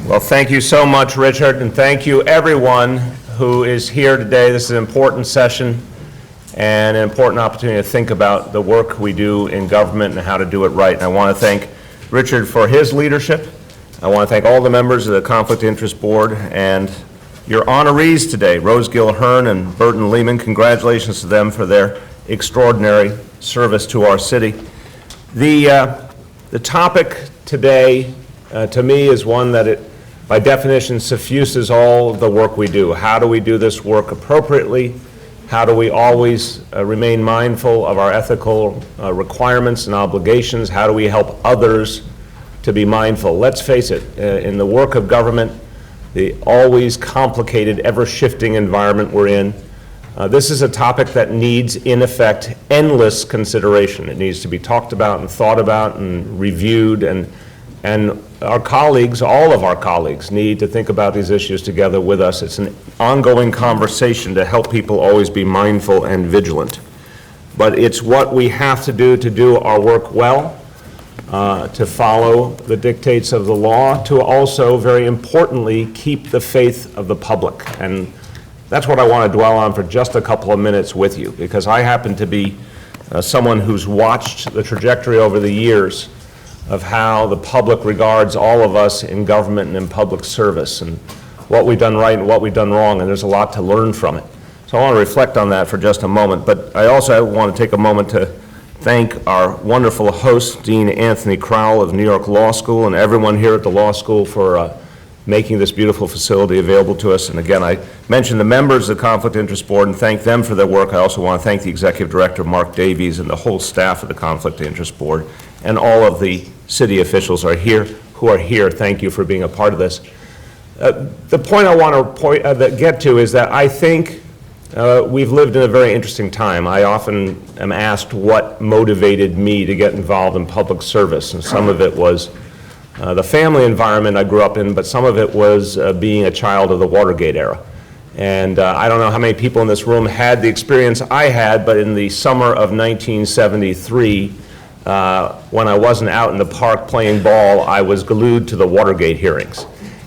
Well, thank you so much, Richard, and thank you everyone who is here today. This is an important session and an important opportunity to think about the work we do in government and how to do it right. And I want to thank Richard for his leadership. I want to thank all the members of the Conflict of Interest Board and your honorees today, Rose Gilhern and Burton Lehman. Congratulations to them for their extraordinary service to our city. The topic today, to me, is one that by definition suffuses all the work we do. How do we do this work appropriately? How do we always remain mindful of our ethical requirements and obligations? How do we help others to be mindful? Let's face it, in the work of government, the always complicated, ever-shifting environment we're in, this is a topic that needs, in effect, endless consideration. It needs to be talked about and thought about and reviewed, and our colleagues, all of our colleagues, need to think about these issues together with us. It's an ongoing conversation to help people always be mindful and vigilant. But it's what we have to do our work well, to follow the dictates of the law, to also, very importantly, keep the faith of the public. And that's what I want to dwell on for just a couple of minutes with you, because I happen to be someone who's watched the trajectory over the years of how the public regards all of us in government and in public service, and what we've done right and what we've done wrong, and there's a lot to learn from it. So I want to reflect on that for just a moment, but I also want to take a moment to thank our wonderful host, Dean Anthony Crowell of New York Law School, and everyone here at the law school for making this beautiful facility available to us. And again, I mentioned the members of the Conflict of Interest Board and thank them for their work. I also want to thank the Executive Director, Mark Davies, and the whole staff of the Conflict of Interest Board, and all of the city officials who are here. Thank you for being a part of this. The point I want to get to is that I think we've lived in a very interesting time. I often am asked what motivated me to get involved in public service, and some of it was the family environment I grew up in, but some of it was being a child of the Watergate era. And I don't know how many people in this room had the experience I had, but in the summer of 1973, when I wasn't out in the park playing ball, I was glued to the Watergate hearings.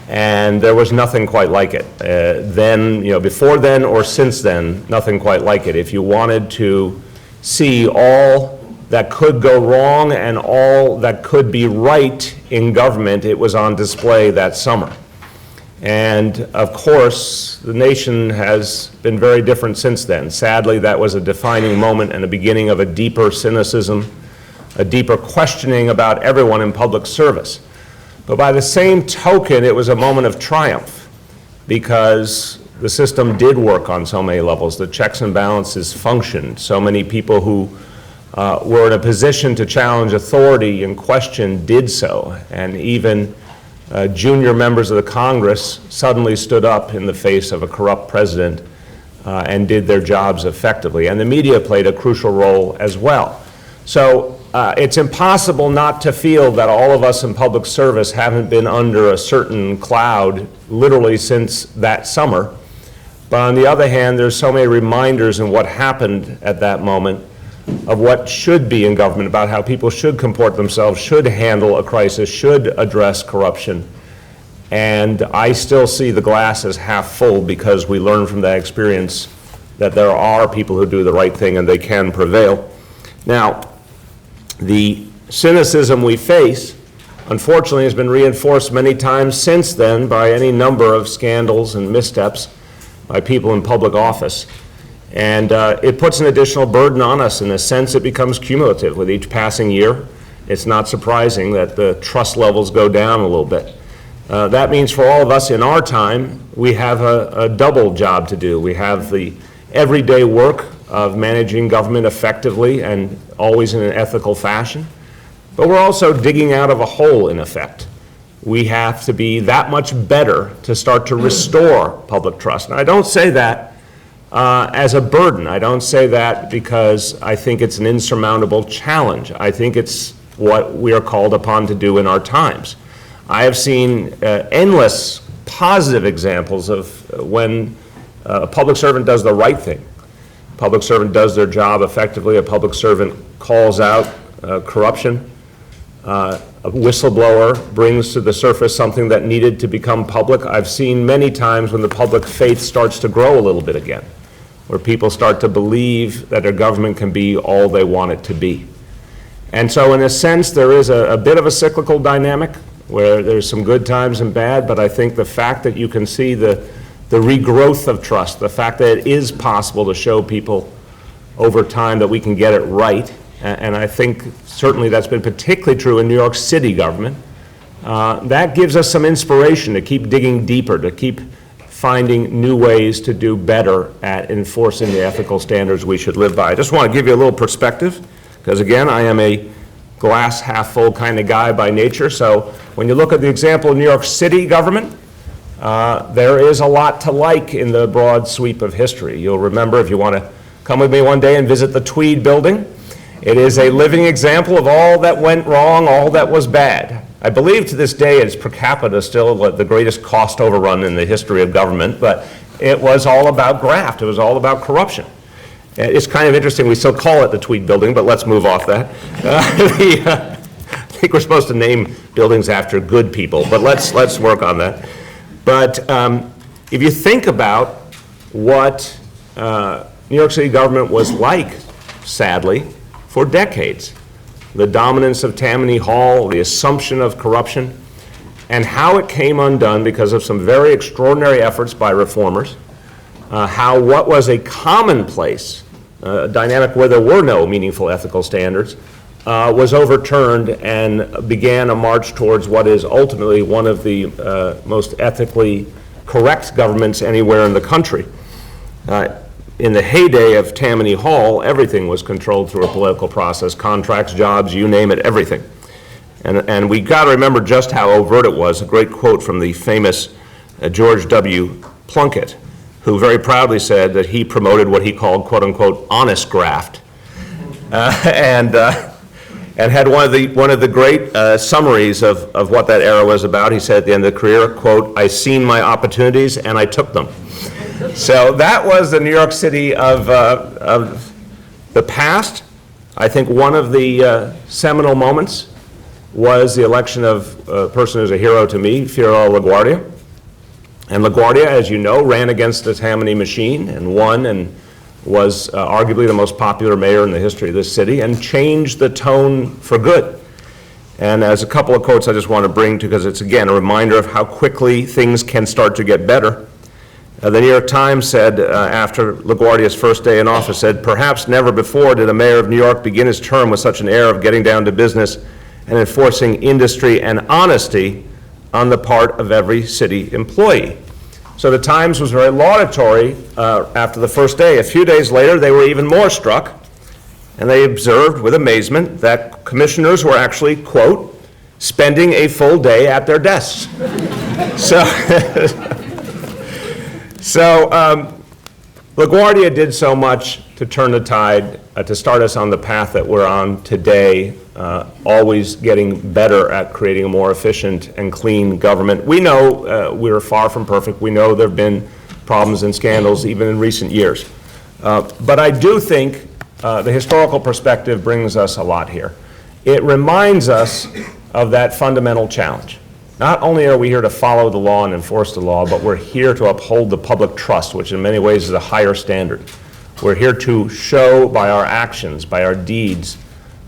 And there was nothing quite like it. Then, before then or since then, nothing quite like it. If you wanted to see all that could go wrong and all that could be right in government, it was on display that summer. And of course, the nation has been very different since then. Sadly, that was a defining moment and the beginning of a deeper cynicism, a deeper questioning about everyone in public service. But by the same token, it was a moment of triumph, because the system did work on so many levels. The checks and balances functioned. So many people who were in a position to challenge authority and question did so. And even junior members of the Congress suddenly stood up in the face of a corrupt president and did their jobs effectively. And the media played a crucial role as well. So it's impossible not to feel that all of us in public service haven't been under a certain cloud literally since that summer. But on the other hand, there's so many reminders in what happened at that moment of what should be in government, about how people should comport themselves, should handle a crisis, should address corruption. And I still see the glass as half full, because we learn from that experience that there are people who do the right thing and they can prevail. Now, the cynicism we face, unfortunately, has been reinforced many times since then by any number of scandals and missteps by people in public office. And it puts an additional burden on us. In a sense, it becomes cumulative with each passing year. It's not surprising that the trust levels go down a little bit. That means for all of us in our time, we have a double job to do. We have the everyday work of managing government effectively and always in an ethical fashion. But we're also digging out of a hole, in effect. We have to be that much better to start to restore public trust. And I don't say that as a burden. I don't say that because I think it's an insurmountable challenge. I think it's what we are called upon to do in our times. I have seen endless positive examples of when a public servant does the right thing. A public servant does their job effectively. A public servant calls out corruption. a whistleblower brings to the surface something that needed to become public. I've seen many times when the public faith starts to grow a little bit again, where people start to believe that their government can be all they want it to be. And so in a sense, there is a bit of a cyclical dynamic where there's some good times and bad, but I think the fact that you can see the regrowth of trust, the fact that it is possible to show people over time that we can get it right, and I think certainly that's been particularly true in New York City government, that gives us some inspiration to keep digging deeper, to keep finding new ways to do better at enforcing the ethical standards we should live by. I just want to give you a little perspective, because again, I am a glass half full kind of guy by nature. So when you look at the example of New York City government, there is a lot to like in the broad sweep of history. You'll remember, if you want to come with me one day and visit the Tweed building, it is a living example of all that went wrong, all that was bad. I believe to this day it's per capita still the greatest cost overrun in the history of government, but it was all about graft. It was all about corruption. It's kind of interesting, we still call it the Tweed building, but let's move off that. I think we're supposed to name buildings after good people, but let's work on that. But if you think about what New York City government was like, sadly, for decades, the dominance of Tammany Hall, the assumption of corruption, and how it came undone because of some very extraordinary efforts by reformers, how what was a commonplace dynamic where there were no meaningful ethical standards was overturned and began a march towards what is ultimately one of the most ethically correct governments anywhere in the country. In the heyday of Tammany Hall, everything was controlled through a political process, contracts, jobs, you name it, everything. And we got to remember just how overt it was. A great quote from the famous George W. Plunkett, who very proudly said that he promoted what he called, quote unquote, honest graft. And had one of the great summaries of what that era was about. He said at the end of the career, quote, "I seen my opportunities and I took them." So that was the New York City of the past. I think one of the seminal moments was the election of a person who's a hero to me, Fiorello LaGuardia. And LaGuardia, as you know, ran against the Tammany machine and won, and was arguably the most popular mayor in the history of this city, and changed the tone for good. And as a couple of quotes I just want to bring to, because it's again a reminder of how quickly things can start to get better. The New York Times said, after LaGuardia's first day in office, said, "Perhaps never before did a mayor of New York begin his term with such an air of getting down to business and enforcing industry and honesty on the part of every city employee." So the Times was very laudatory after the first day. A few days later, they were even more struck, and they observed with amazement that commissioners were actually, quote, "spending a full day at their desks." So LaGuardia did so much to turn the tide, to start us on the path that we're on today, always getting better at creating a more efficient and clean government. We know we're far from perfect. We know there have been problems and scandals even in recent years. But I do think the historical perspective brings us a lot here. It reminds us of that fundamental challenge. Not only are we here to follow the law and enforce the law, but we're here to uphold the public trust, which in many ways is a higher standard. We're here to show by our actions, by our deeds,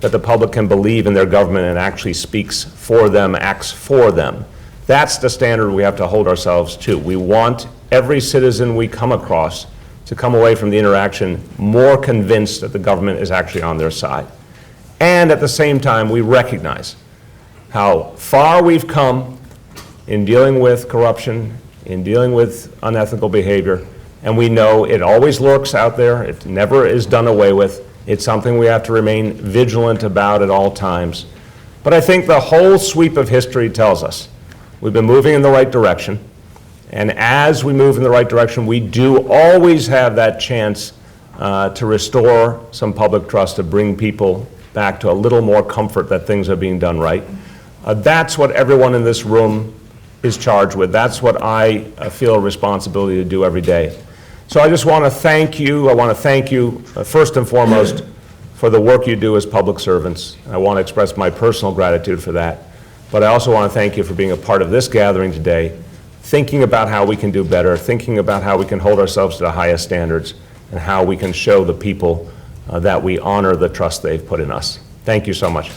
that the public can believe in their government and actually speaks for them, acts for them. That's the standard we have to hold ourselves to. We want every citizen we come across to come away from the interaction more convinced that the government is actually on their side. And at the same time, we recognize how far we've come in dealing with corruption, in dealing with unethical behavior, and we know it always lurks out there. It never is done away with. It's something we have to remain vigilant about at all times. But I think the whole sweep of history tells us we've been moving in the right direction, and as we move in the right direction, we do always have that chance to restore some public trust, to bring people back to a little more comfort that things are being done right. That's what everyone in this room is charged with. That's what I feel a responsibility to do every day. So I just want to thank you. I want to thank you first and foremost for the work you do as public servants. I want to express my personal gratitude for that. But I also want to thank you for being a part of this gathering today, thinking about how we can do better, thinking about how we can hold ourselves to the highest standards, and how we can show the people that we honor the trust they've put in us. Thank you so much.